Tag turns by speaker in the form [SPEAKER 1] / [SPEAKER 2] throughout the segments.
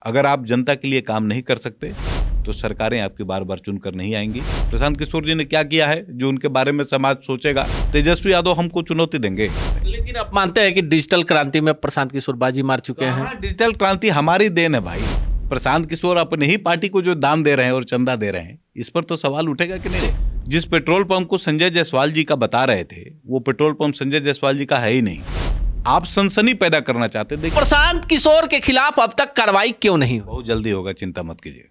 [SPEAKER 1] अगर आप जनता के लिए काम नहीं कर सकते तो सरकारें आपकी बार बार चुनकर नहीं आएंगी। प्रशांत किशोर जी ने क्या किया है जो उनके बारे में समाज सोचेगा? तेजस्वी यादव हमको चुनौती देंगे।
[SPEAKER 2] लेकिन आप मानते हैं कि डिजिटल क्रांति में प्रशांत किशोर बाजी मार चुके हैं?
[SPEAKER 1] डिजिटल क्रांति हमारी देन है भाई। प्रशांत किशोर अपने ही पार्टी को जो दान दे रहे हैं और चंदा दे रहे हैं, इस पर तो सवाल उठेगा कि नहीं। जिस पेट्रोल पंप को संजय जायसवाल जी का बता रहे थे, वो पेट्रोल पंप संजय जायसवाल जी का है ही नहीं। आप सनसनी पैदा करना चाहते। देखिए,
[SPEAKER 2] प्रशांत किशोर के खिलाफ अब तक कार्रवाई क्यों नहीं?
[SPEAKER 1] बहुत जल्दी होगा, चिंता मत कीजिए।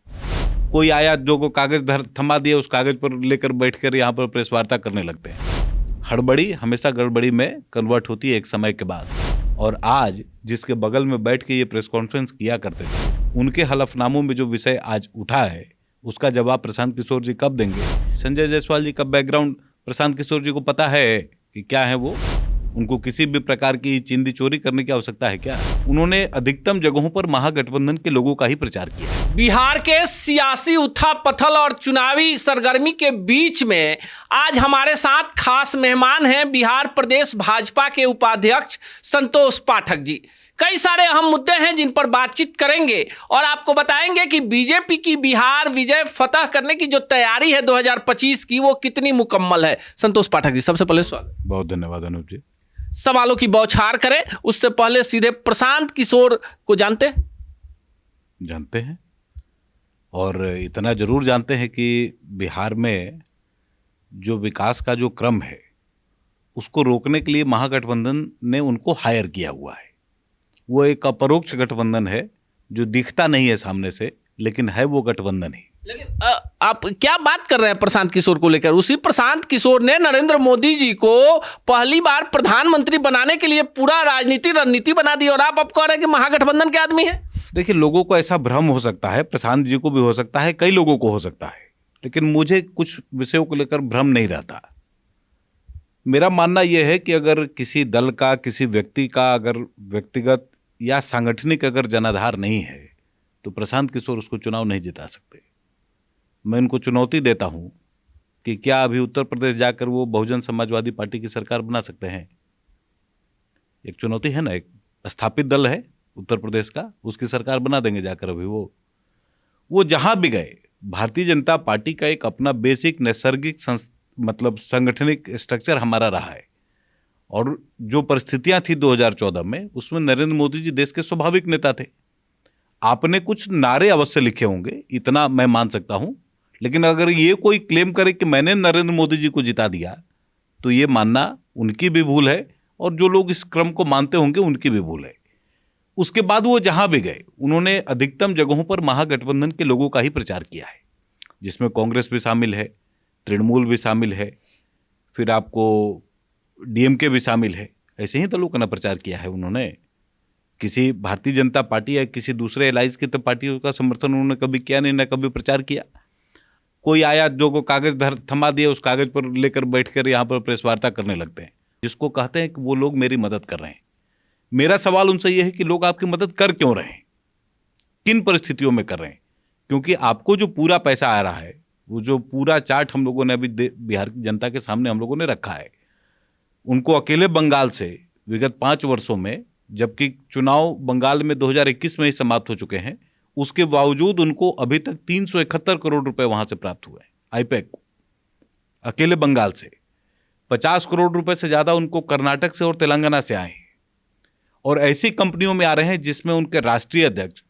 [SPEAKER 1] कोई आया जो को कागज थमा दिया, उस कागज पर लेकर बैठकर यहाँ पर प्रेस वार्ता करने लगते हैं। हड़बड़ी हमेशा गड़बड़ी में कन्वर्ट होती है एक समय के बाद। और आज जिसके बगल में बैठ के ये प्रेस कॉन्फ्रेंस किया करते थे, उनके हलफनामों में जो विषय आज उठा है, उसका जवाब प्रशांत किशोर जी कब देंगे? संजय जायसवाल जी का बैकग्राउंड प्रशांत किशोर जी को पता है कि क्या है वो? उनको किसी भी प्रकार की चिंदी चोरी करने की आवश्यकता है क्या? उन्होंने अधिकतम जगहों पर महागठबंधन के लोगों का ही प्रचार किया।
[SPEAKER 2] बिहार के सियासी उथल-पथल और चुनावी सरगर्मी के बीच में आज हमारे साथ खास मेहमान हैं बिहार प्रदेश भाजपा के उपाध्यक्ष संतोष पाठक जी। कई सारे अहम मुद्दे हैं जिन पर बातचीत करेंगे और आपको बताएंगे कि बीजेपी की बिहार विजय फतह करने की जो तैयारी है 2025 की, वो कितनी मुकम्मल है। संतोष पाठक जी, सबसे पहले स्वागत।
[SPEAKER 1] बहुत धन्यवाद अनूप जी।
[SPEAKER 2] सवालों की बौछार करें उससे पहले सीधे प्रशांत किशोर को जानते
[SPEAKER 1] हैं और इतना जरूर जानते हैं कि बिहार में जो विकास का जो क्रम है, उसको रोकने के लिए महागठबंधन ने उनको हायर किया हुआ है। वो एक अपरोक्ष गठबंधन है जो दिखता नहीं है सामने से, लेकिन है वो गठबंधन ही।
[SPEAKER 2] लेकिन आप क्या बात कर रहे हैं प्रशांत किशोर को लेकर? उसी प्रशांत किशोर ने नरेंद्र मोदी जी को पहली बार प्रधानमंत्री बनाने के लिए पूरा रणनीति बना दी और आप अब कह रहे हैं कि महागठबंधन के आदमी है।
[SPEAKER 1] देखिए, लोगों को ऐसा भ्रम हो सकता है, प्रशांत जी को भी हो सकता है, कई लोगों को हो सकता है, लेकिन मुझे कुछ विषयों को लेकर भ्रम नहीं रहता। मेरा मानना यह है कि अगर किसी दल का, किसी व्यक्ति का अगर व्यक्तिगत या सांगठनिक अगर जनाधार नहीं है तो प्रशांत किशोर उसको चुनाव नहीं जिता सकते। मैं इनको चुनौती देता हूं कि क्या अभी उत्तर प्रदेश जाकर वो बहुजन समाजवादी पार्टी की सरकार बना सकते हैं? एक चुनौती है ना, एक स्थापित दल है उत्तर प्रदेश का, उसकी सरकार बना देंगे जाकर। अभी वो जहां भी गए, भारतीय जनता पार्टी का एक अपना बेसिक नैसर्गिक मतलब संगठनिक स्ट्रक्चर हमारा रहा है। और जो परिस्थितियां थी 2014 में, उसमें नरेंद्र मोदी जी देश के स्वाभाविक नेता थे। आपने कुछ नारे अवश्य लिखे होंगे, इतना मैं मान सकता हूं, लेकिन अगर ये कोई क्लेम करे कि मैंने नरेंद्र मोदी जी को जिता दिया, तो ये मानना उनकी भी भूल है और जो लोग इस क्रम को मानते होंगे उनकी भी भूल है। उसके बाद वो जहां भी गए, उन्होंने अधिकतम जगहों पर महागठबंधन के लोगों का ही प्रचार किया है, जिसमें कांग्रेस भी शामिल है, तृणमूल भी शामिल है, फिर आपको डीएमके भी शामिल है। ऐसे ही दलों का ना प्रचार किया है उन्होंने। किसी भारतीय जनता पार्टी या किसी दूसरे एलाइज की तो पार्टियों का समर्थन उन्होंने कभी किया नहीं, ना कभी प्रचार किया। कोई आया जो को कागज थमा दिया, उस कागज पर लेकर बैठकर यहाँ पर प्रेस वार्ता करने लगते हैं, जिसको कहते हैं कि वो लोग मेरी मदद कर रहे हैं। मेरा सवाल उनसे यह है कि लोग आपकी मदद कर क्यों रहे हैं, किन परिस्थितियों में कर रहे हैं? क्योंकि आपको जो पूरा पैसा आ रहा है, वो जो पूरा चार्ट हम लोगों ने अभी बिहार की जनता के सामने हम लोगों ने रखा है, उनको अकेले बंगाल से विगत 5 वर्षों में, जबकि चुनाव बंगाल में 2021 में ही समाप्त हो चुके हैं, उसके बावजूद उनको अभी तक 371 करोड़ रुपए वहां से प्राप्त हुए हैं आईपैक को, अकेले बंगाल से। 50 करोड़ रुपए से ज्यादा उनको कर्नाटक से और तेलंगाना से आए हैं। और ऐसी कंपनियों में आ रहे हैं जिसमें उनके राष्ट्रीय अध्यक्ष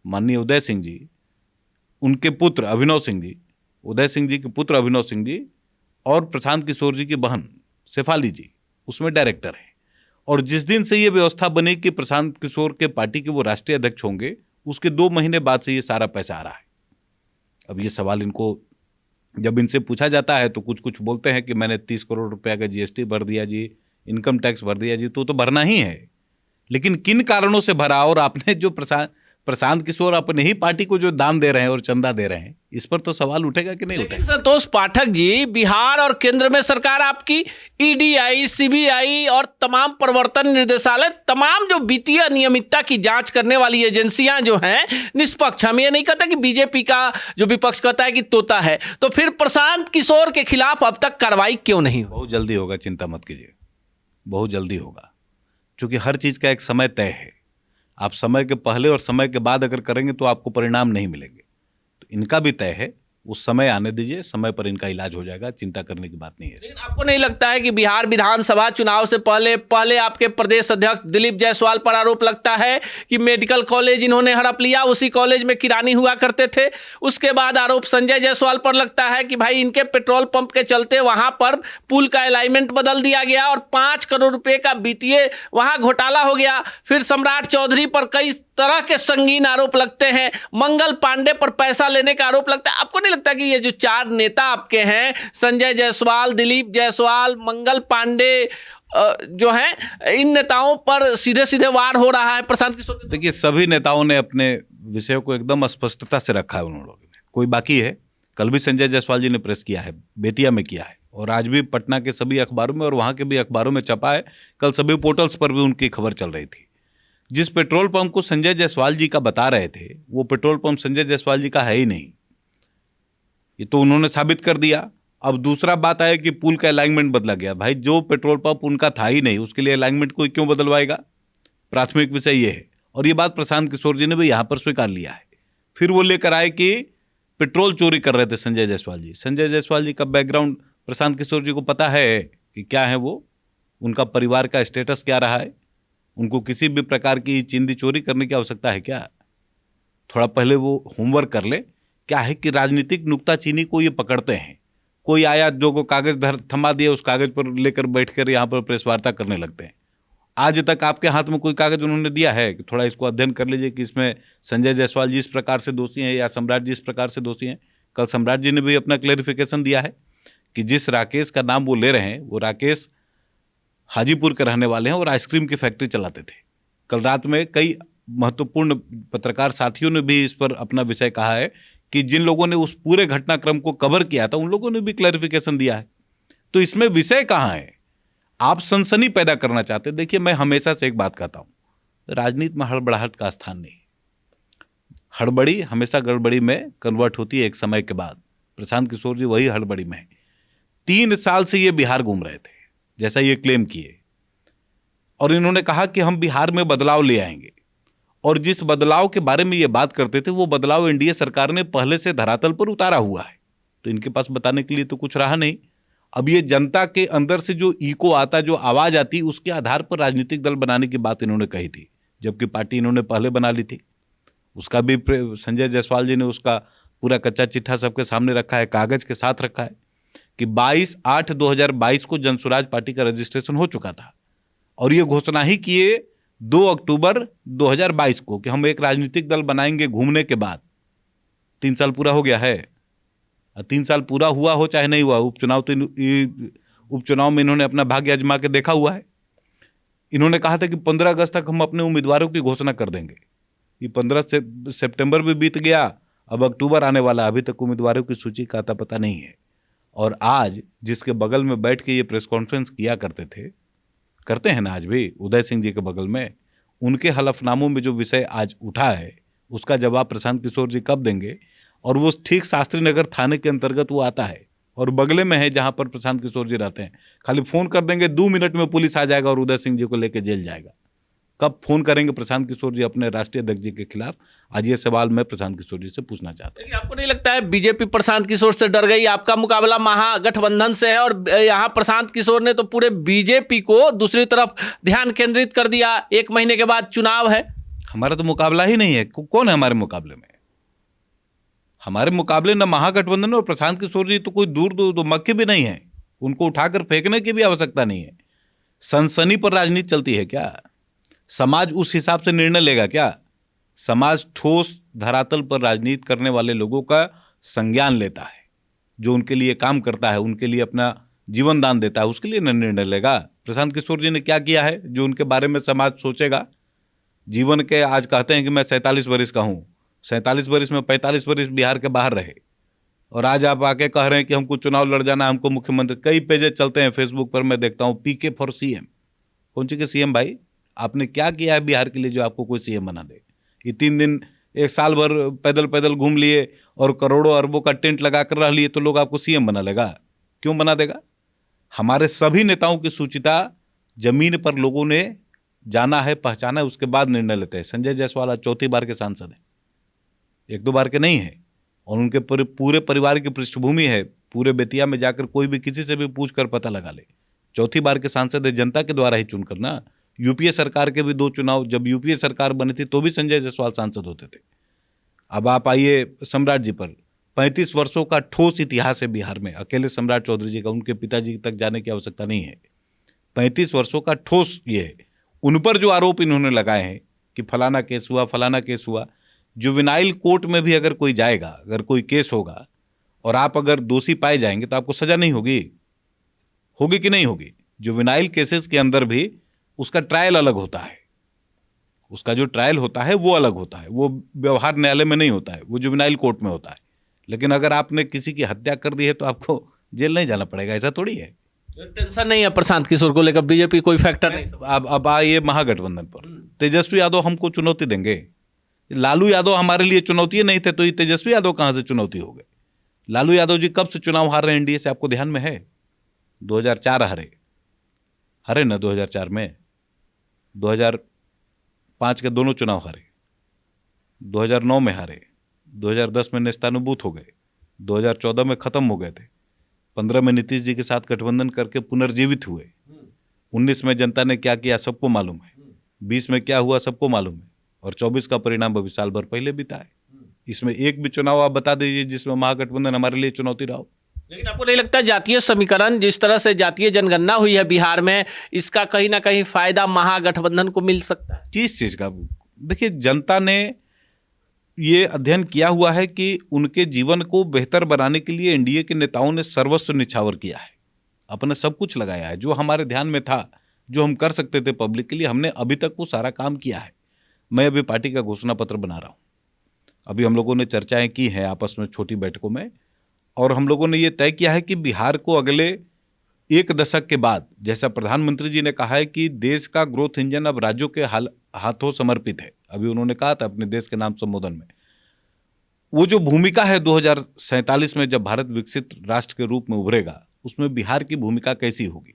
[SPEAKER 1] माननीय उदय सिंह जी, उनके पुत्र अभिनव सिंह जी, उदय सिंह जी के पुत्र अभिनव सिंह जी और प्रशांत किशोर जी की बहन शेफाली जी उसमें डायरेक्टर हैं। और जिस दिन से ये व्यवस्था बनी कि प्रशांत किशोर के पार्टी के वो राष्ट्रीय अध्यक्ष होंगे, उसके 2 महीने बाद से ये सारा पैसा आ रहा है। अब ये सवाल इनको जब इनसे पूछा जाता है तो कुछ बोलते हैं कि मैंने 30 करोड़ रुपया का जीएसटी भर दिया जी, इनकम टैक्स भर दिया जी। तो भरना ही है, लेकिन किन कारणों से भरा? और आपने जो प्रशांत किशोर अपने ही पार्टी को जो दान दे रहे हैं और चंदा दे रहे हैं, इस पर तो सवाल उठेगा कि नहीं उठेगा?
[SPEAKER 2] संतोष पाठक जी, बिहार और केंद्र में सरकार आपकी ईडीआई, सीबीआई और तमाम प्रवर्तन निर्देशालय, तमाम जो वित्तीय अनियमितता की जांच करने वाली एजेंसियां जो हैं निष्पक्ष। हम ये नहीं कहता कि बीजेपी का जो विपक्ष कहता है कि तोता है, तो फिर प्रशांत किशोर के खिलाफ अब तक कार्रवाई क्यों नहीं?
[SPEAKER 1] बहुत जल्दी होगा, चिंता मत कीजिए, बहुत जल्दी होगा, क्योंकि हर चीज का एक समय तय है। आप समय के पहले और समय के बाद अगर करेंगे तो आपको परिणाम नहीं मिलेंगे। तो इनका भी तय है, उस समय आने दीजिए, समय पर इनका इलाज हो जाएगा, चिंता करने की बात नहीं है।
[SPEAKER 2] लेकिन आपको नहीं लगता है कि बिहार विधानसभा चुनाव से पहले आपके प्रदेश अध्यक्ष दिलीप जायसवाल पर आरोप लगता है कि मेडिकल कॉलेज इन्होंने हड़प लिया, उसी कॉलेज में किरानी हुआ करते थे। उसके बाद आरोप संजय जायसवाल पर लगता है कि भाई इनके पेट्रोल पंप के चलते वहां पर पुल का अलाइनमेंट बदल दिया गया और 5 करोड़ रुपए का वित्तीय वहां घोटाला हो गया। फिर सम्राट चौधरी पर कई तरह के संगीन आरोप लगते हैं, मंगल पांडे पर पैसा लेने का आरोप लगता है। आपको नहीं लगता कि ये जो 4 नेता आपके हैं, संजय जायसवाल, दिलीप जायसवाल, मंगल पांडे, जो हैं, इन नेताओं पर सीधे सीधे वार हो रहा है प्रशांत किशोर?
[SPEAKER 1] देखिए, सभी नेताओं ने अपने विषयों को एकदम स्पष्टता से रखा है उन लोगों ने। कोई बाकी है? कल भी संजय जायसवाल जी ने प्रेस किया है, बेतिया में किया है, और आज भी पटना के सभी अखबारों में और वहाँ के भी अखबारों में छपा है। कल सभी पोर्टल्स पर भी उनकी खबर चल रही थी। जिस पेट्रोल पंप को संजय जायसवाल जी का बता रहे थे, वो पेट्रोल पंप संजय जायसवाल जी का है ही नहीं, ये तो उन्होंने साबित कर दिया। अब दूसरा बात है कि पुल का अलाइनमेंट बदला गया। भाई, जो पेट्रोल पंप उनका था ही नहीं, उसके लिए अलाइनमेंट कोई क्यों बदलवाएगा? प्राथमिक विषय ये है, और ये बात प्रशांत किशोर जी ने भी यहाँ पर स्वीकार लिया है। फिर वो लेकर आए कि पेट्रोल चोरी कर रहे थे संजय जायसवाल जी। संजय जायसवाल जी का बैकग्राउंड प्रशांत किशोर जी को पता है कि क्या है वो, उनका परिवार का स्टेटस क्या रहा है। उनको किसी भी प्रकार की चिंदी चोरी करने की आवश्यकता है क्या? थोड़ा पहले वो होमवर्क कर ले। क्या है कि राजनीतिक नुक्ताचीनी को ये पकड़ते हैं। कोई आया, जो को कागज थमा दिया, उस कागज पर लेकर बैठकर यहाँ पर प्रेस वार्ता करने लगते हैं। आज तक आपके हाथ में कोई कागज उन्होंने दिया है कि थोड़ा इसको अध्ययन कर लीजिए कि इसमें संजय जायसवाल जी इस प्रकार से दोषी हैं या सम्राट जी इस प्रकार से दोषी हैं? कल सम्राट जी ने भी अपना क्लेरिफिकेशन दिया है कि जिस राकेश का नाम वो ले रहे हैं, वो राकेश हाजीपुर के रहने वाले हैं और आइसक्रीम की फैक्ट्री चलाते थे। कल रात में कई महत्वपूर्ण पत्रकार साथियों ने भी इस पर अपना विषय कहा है कि जिन लोगों ने उस पूरे घटनाक्रम को कवर किया था, उन लोगों ने भी क्लैरिफिकेशन दिया है। तो इसमें विषय कहाँ है? आप सनसनी पैदा करना चाहते। देखिए, मैं हमेशा से एक बात कहता हूँ, राजनीति में हड़बड़ाहट का स्थान नहीं। हड़बड़ी हमेशा गड़बड़ी में कन्वर्ट होती है एक समय के बाद। प्रशांत किशोर जी वही हड़बड़ी में है। 3 साल से ये बिहार घूम रहे थे, जैसा ये क्लेम किए, और इन्होंने कहा कि हम बिहार में बदलाव ले आएंगे, और जिस बदलाव के बारे में ये बात करते थे, वो बदलाव एनडीए सरकार ने पहले से धरातल पर उतारा हुआ है। तो इनके पास बताने के लिए तो कुछ रहा नहीं। अब ये जनता के अंदर से जो इको आता, जो आवाज आती, उसके आधार पर राजनीतिक दल बनाने की बात इन्होंने कही थी, जबकि पार्टी इन्होंने पहले बना ली थी। उसका भी संजय जायसवाल जी ने उसका पूरा कच्चा चिट्ठा सबके सामने रखा है, कागज के साथ रखा है कि 22/8/2022 को जनसुराज पार्टी का रजिस्ट्रेशन हो चुका था, और ये घोषणा ही किए 2 अक्टूबर 2022 को कि हम एक राजनीतिक दल बनाएंगे। घूमने के बाद 3 साल पूरा हो गया है। 3 साल पूरा हुआ हो चाहे नहीं हुआ, उपचुनाव में इन्होंने अपना भाग्य आजमा के देखा हुआ है। इन्होंने कहा था कि 15 अगस्त तक हम अपने उम्मीदवारों की घोषणा कर देंगे। ये 15 सितंबर भी बीत गया, अब अक्टूबर आने वाला, अभी तक उम्मीदवारों की सूची का आता पता नहीं है। और आज जिसके बगल में बैठ के ये प्रेस कॉन्फ्रेंस किया करते हैं ना आज भी, उदय सिंह जी के बगल में, उनके हलफनामों में जो विषय आज उठा है, उसका जवाब प्रशांत किशोर जी कब देंगे? और वो ठीक शास्त्री नगर थाने के अंतर्गत वो आता है और बगले में है जहां पर प्रशांत किशोर जी रहते हैं। खाली फोन कर देंगे, 2 मिनट में पुलिस आ जाएगा और उदय सिंह जी को लेकर जेल जाएगा। कब फोन करेंगे प्रशांत किशोर जी अपने राष्ट्रीय अध्यक्ष जी के खिलाफ? आज ये सवाल मैं प्रशांत किशोर जी से पूछना चाहता हूँ।
[SPEAKER 2] आपको नहीं लगता है बीजेपी प्रशांत किशोर से डर गई? आपका मुकाबला महागठबंधन से है, और यहाँ प्रशांत किशोर ने तो पूरे बीजेपी को दूसरी तरफ ध्यान केंद्रित कर दिया। 1 महीने के बाद चुनाव है।
[SPEAKER 1] हमारा तो मुकाबला ही नहीं है। कौन है हमारे मुकाबले में? हमारे मुकाबले न महागठबंधन और प्रशांत किशोर जी तो कोई दूर मक्के भी नहीं है। उनको उठाकर फेंकने की भी आवश्यकता नहीं है। सनसनी पर राजनीति चलती है क्या? समाज उस हिसाब से निर्णय लेगा क्या? समाज ठोस धरातल पर राजनीति करने वाले लोगों का संज्ञान लेता है, जो उनके लिए काम करता है, उनके लिए अपना जीवन दान देता है, उसके लिए निर्णय लेगा। प्रशांत किशोर जी ने क्या किया है जो उनके बारे में समाज सोचेगा? जीवन के, आज कहते हैं कि मैं 47 वर्ष का हूँ, 47 वर्ष में 45 वर्ष बिहार के बाहर रहे, और आज आप आके कह रहे हैं कि हमको चुनाव लड़ जाना, हमको मुख्यमंत्री। कई पेजेज चलते हैं फेसबुक पर, मैं देखता हूँ, पीके फॉर सीएम। कौन सी के सीएम भाई? आपने क्या किया है बिहार के लिए जो आपको कोई सीएम बना दे? ये 3 दिन 1 साल भर पैदल पैदल घूम लिए और करोड़ों अरबों का टेंट लगा कर रह लिए, तो लोग आपको सीएम बना लेगा? क्यों बना देगा? हमारे सभी नेताओं की सूचिता जमीन पर लोगों ने जाना है, पहचाना है, उसके बाद निर्णय लेते हैं। संजय जायसवाल आज चौथी बार के सांसद हैं, एक दो बार के नहीं है। और उनके पूरे परिवार की पृष्ठभूमि है, पूरे बेतिया में जाकर कोई भी किसी से भी पूछ कर पता लगा ले। चौथी बार के सांसद है, जनता के द्वारा ही चुनकर ना। यूपीए सरकार के भी 2 चुनाव, जब यूपीए सरकार बनी थी तो भी संजय जायसवाल सांसद होते थे। अब आप आइए सम्राट जी पर, 35 वर्षों का ठोस इतिहास है बिहार में। अकेले सम्राट चौधरी जी का, उनके पिताजी तक जाने की आवश्यकता नहीं है। 35 वर्षों का ठोस ये है। उन पर जो आरोप इन्होंने लगाए हैं कि फलाना केस हुआ, फलाना केस हुआ, जुवेनाइल कोर्ट में भी अगर कोई जाएगा, अगर कोई केस होगा और आप अगर दोषी पाए जाएंगे तो आपको सजा नहीं होगी, होगी कि नहीं होगी? जुवेनाइल केसेस के अंदर भी उसका ट्रायल अलग होता है, उसका जो ट्रायल होता है वो अलग होता है, वो व्यवहार न्यायालय में नहीं होता है, वो जुवेनाइल कोर्ट में होता है। लेकिन अगर आपने किसी की हत्या कर दी है तो आपको जेल नहीं जाना पड़ेगा, ऐसा थोड़ी है।
[SPEAKER 2] टेंशन नहीं है प्रशांत किशोर को लेकर, बीजेपी कोई फैक्टर नहीं।
[SPEAKER 1] अब आइए महागठबंधन पर, तेजस्वी यादव हमको चुनौती देंगे। लालू यादव हमारे लिए चुनौती नहीं थे तो ये तेजस्वी यादव कहां से चुनौती हो गए? लालू यादव जी कब से चुनाव हार रहे हैं एनडीए से, आपको ध्यान में है? 2004 हरे ना 2004 में, 2005 के दोनों चुनाव हारे, 2009 में हारे, 2010 में नेस्तानुबूत हो गए, 2014 में खत्म हो गए थे, 15 में नीतीश जी के साथ गठबंधन करके पुनर्जीवित हुए, 19 में जनता ने क्या किया सबको मालूम है, 20 में क्या हुआ सबको मालूम है, और 24 का परिणाम अभी साल भर पहले बीता है। इसमें एक भी चुनाव आप बता दीजिए जिसमें महागठबंधन हमारे लिए चुनौती रहा हो।
[SPEAKER 2] लेकिन आपको नहीं लगता जातीय समीकरण, जिस तरह से जातीय जनगणना हुई है बिहार में, इसका कहीं ना कहीं फायदा महागठबंधन को मिल सकता है?
[SPEAKER 1] किस चीज का? देखिए, जनता ने ये अध्ययन किया हुआ है कि उनके जीवन को बेहतर बनाने के लिए एनडीए के नेताओं ने सर्वस्व निछावर किया है, अपने सब कुछ लगाया है। जो हमारे ध्यान में था, जो हम कर सकते थे पब्लिक के लिए, हमने अभी तक वो सारा काम किया है। मैं अभी पार्टी का घोषणा पत्र बना रहा हूँ। अभी हम लोगों ने चर्चाएं की हैं आपस में छोटी बैठकों में, और हम लोगों ने ये तय किया है कि बिहार को अगले 1 दशक के बाद, जैसा प्रधानमंत्री जी ने कहा है कि देश का ग्रोथ इंजन अब राज्यों के हाथों समर्पित है, अभी उन्होंने कहा था अपने देश के नाम संबोधन में, वो जो भूमिका है 2047 में जब भारत विकसित राष्ट्र के रूप में उभरेगा, उसमें बिहार की भूमिका कैसी होगी,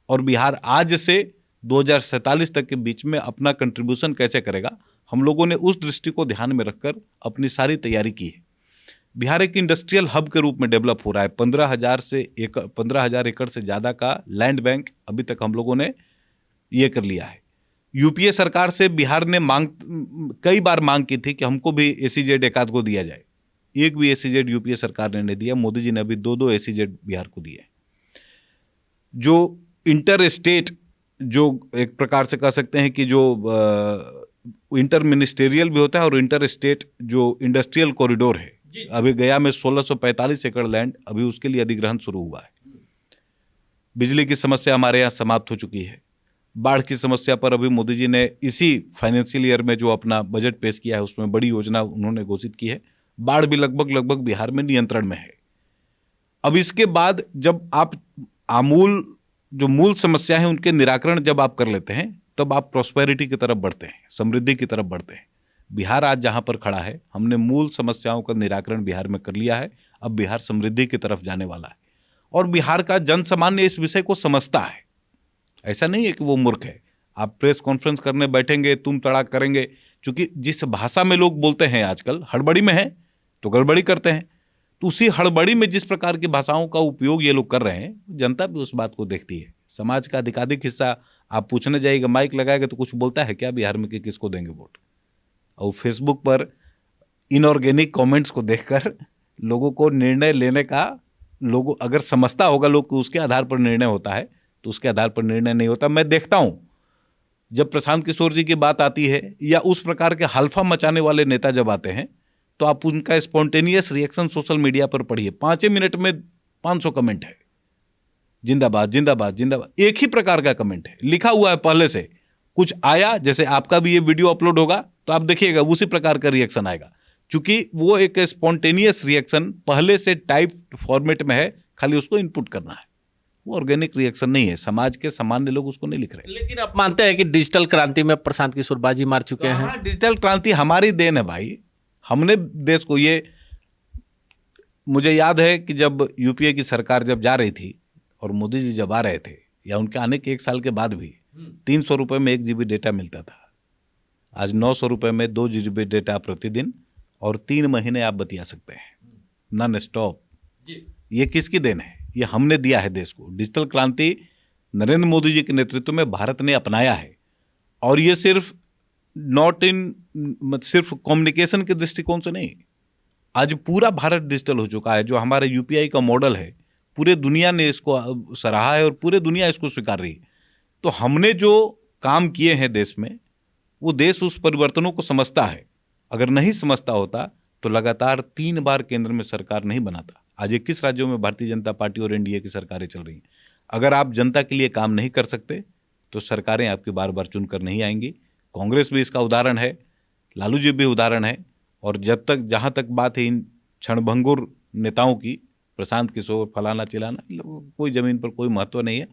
[SPEAKER 1] और बिहार आज से 2047 तक के बीच में अपना कंट्रीब्यूशन कैसे करेगा, हम लोगों ने उस दृष्टि को ध्यान में रखकर अपनी सारी तैयारी की है। बिहार एक इंडस्ट्रियल हब के रूप में डेवलप हो रहा है। 15,000 एकड़ से ज़्यादा का लैंड बैंक अभी तक हम लोगों ने ये कर लिया है। यूपीए सरकार से बिहार ने कई बार मांग की थी कि हमको भी एसीजेड एकाध को दिया जाए, एक भी एसीजेड यूपीए सरकार ने नहीं दिया। मोदी जी ने अभी 2 एसीजेड बिहार को दिए। जो इंटर स्टेट, जो एक प्रकार से कह सकते हैं कि जो इंटर मिनिस्टेरियल भी होता है, और इंटर स्टेट जो इंडस्ट्रियल कॉरिडोर है, अभी गया में 1645 एकड़ लैंड, अभी उसके लिए अधिग्रहण शुरू हुआ है। बिजली की समस्या हमारे यहाँ समाप्त हो चुकी है। बाढ़ की समस्या पर अभी मोदी जी ने इसी फाइनेंशियल ईयर में जो अपना बजट पेश किया है उसमें बड़ी योजना उन्होंने घोषित की है। बाढ़ भी लगभग बिहार में नियंत्रण में है। अब इसके बाद जब आप जो मूल समस्या है उनके निराकरण जब आप कर लेते हैं, तब आप प्रॉस्पेरिटी की तरफ बढ़ते हैं, समृद्धि की तरफ बढ़ते हैं। बिहार आज जहां पर खड़ा है, हमने मूल समस्याओं का निराकरण बिहार में कर लिया है। अब बिहार समृद्धि की तरफ जाने वाला है, और बिहार का जन सामान्य इस विषय को समझता है। ऐसा नहीं है कि वो मूर्ख है। आप प्रेस कॉन्फ्रेंस करने बैठेंगे, तुम तड़ाक करेंगे, क्योंकि जिस भाषा में लोग बोलते हैं आजकल, हड़बड़ी में है तो गड़बड़ी करते हैं, तो उसी हड़बड़ी में जिस प्रकार की भाषाओं का उपयोग ये लोग कर रहे हैं, जनता भी उस बात को देखती है। समाज का अधिकाधिक हिस्सा आप पूछने जाइएगा, माइक लगाएगा तो कुछ बोलता है क्या बिहार में कि किसको देंगे वोट? और फेसबुक पर इनऑर्गेनिक कमेंट्स को देखकर लोगों को निर्णय लेने का, लोगों अगर समझता होगा लोग कि उसके आधार पर निर्णय होता है, तो उसके आधार पर निर्णय नहीं होता। मैं देखता हूं जब प्रशांत किशोर जी की बात आती है या उस प्रकार के हल्फा मचाने वाले नेता जब आते हैं, तो आप उनका स्पॉन्टेनियस रिएक्शन सोशल मीडिया पर पढ़िए। 5 मिनट में 500 कमेंट है, जिंदाबाद जिंदाबाद जिंदाबाद, एक ही प्रकार का कमेंट है, लिखा हुआ है पहले से। कुछ आया, जैसे आपका भी ये वीडियो अपलोड होगा तो आप देखिएगा उसी प्रकार का रिएक्शन आएगा, क्योंकि वो एक स्पॉन्टेनियस रिएक्शन पहले से टाइप फॉर्मेट में है, खाली उसको इनपुट करना है। वो ऑर्गेनिक रिएक्शन नहीं है, समाज के सामान्य लोग उसको नहीं लिख रहे।
[SPEAKER 2] लेकिन आप मानते हैं कि डिजिटल क्रांति में प्रशांत किशोर बाजी मार चुके हैं?
[SPEAKER 1] डिजिटल क्रांति हमारी देन है भाई। हमने देश को, ये मुझे याद है कि जब यूपीए की सरकार जब जा रही थी और मोदी जी जब आ रहे थे, या उनके आने के 1 साल के बाद भी, 300 रुपये में 1 GB डेटा मिलता था, आज 900 रुपये में 2 GB डेटा प्रतिदिन और 3 महीने आप बतिया सकते हैं नॉन स्टॉप। ये किसकी देन है? ये हमने दिया है देश को। डिजिटल क्रांति नरेंद्र मोदी जी के नेतृत्व में भारत ने अपनाया है, और ये सिर्फ सिर्फ कम्युनिकेशन के दृष्टिकोण से नहीं, आज पूरा भारत डिजिटल हो चुका है। जो हमारे यूपीआई का मॉडल है, पूरे दुनिया ने इसको सराहा है और पूरे दुनिया इसको स्वीकार रही है। तो हमने जो काम किए हैं देश में, वो देश उस परिवर्तनों को समझता है। अगर नहीं समझता होता तो लगातार 3 बार केंद्र में सरकार नहीं बनाता। आज 21 राज्यों में भारतीय जनता पार्टी और एनडीए की सरकारें चल रही हैं। अगर आप जनता के लिए काम नहीं कर सकते तो सरकारें आपकी बार बार चुनकर नहीं आएंगी। कांग्रेस भी इसका उदाहरण है, लालू जी भी उदाहरण है। और जहाँ तक बात है इन क्षणभंगुर नेताओं की, प्रशांत किशोर फलाना चिलाना, कोई ज़मीन पर कोई महत्व नहीं है।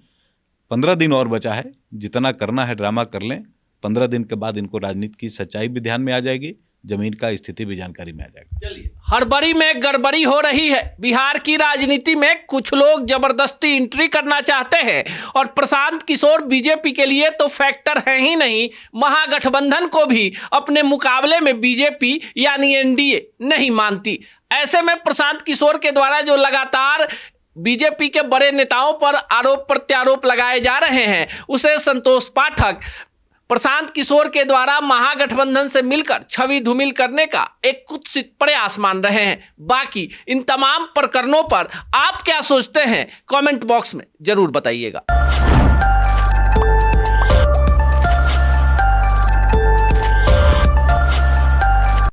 [SPEAKER 1] 15 दिन और बचा है, जितना करना है ड्रामा कर लें। 15 दिन के बाद इनको राजनीति की सच्चाई भी ध्यान में आ जाएगी, जमीन का स्थिति भी जानकारी में आ जाएगा।
[SPEAKER 2] चलिए, हड़बड़ी में गड़बड़ी हो रही है। बिहार की राजनीति में कुछ लोग जबरदस्ती एंट्री करना चाहते हैं, और प्रशांत किशोर बीजेपी के लिए तो फैक्टर है ही नहीं, महागठबंधन को भी अपने मुकाबले में बीजेपी यानी एनडीए नहीं मानती। ऐसे में प्रशांत किशोर के द्वारा जो लगातार बीजेपी के बड़े नेताओं पर आरोप प्रत्यारोप लगाए जा रहे हैं, उसे संतोष पाठक प्रशांत किशोर के द्वारा महागठबंधन से मिलकर छवि धूमिल करने का एक कुत्सित प्रयास मान रहे हैं। बाकी इन तमाम प्रकरणों पर आप क्या सोचते हैं, कमेंट बॉक्स में जरूर बताइएगा।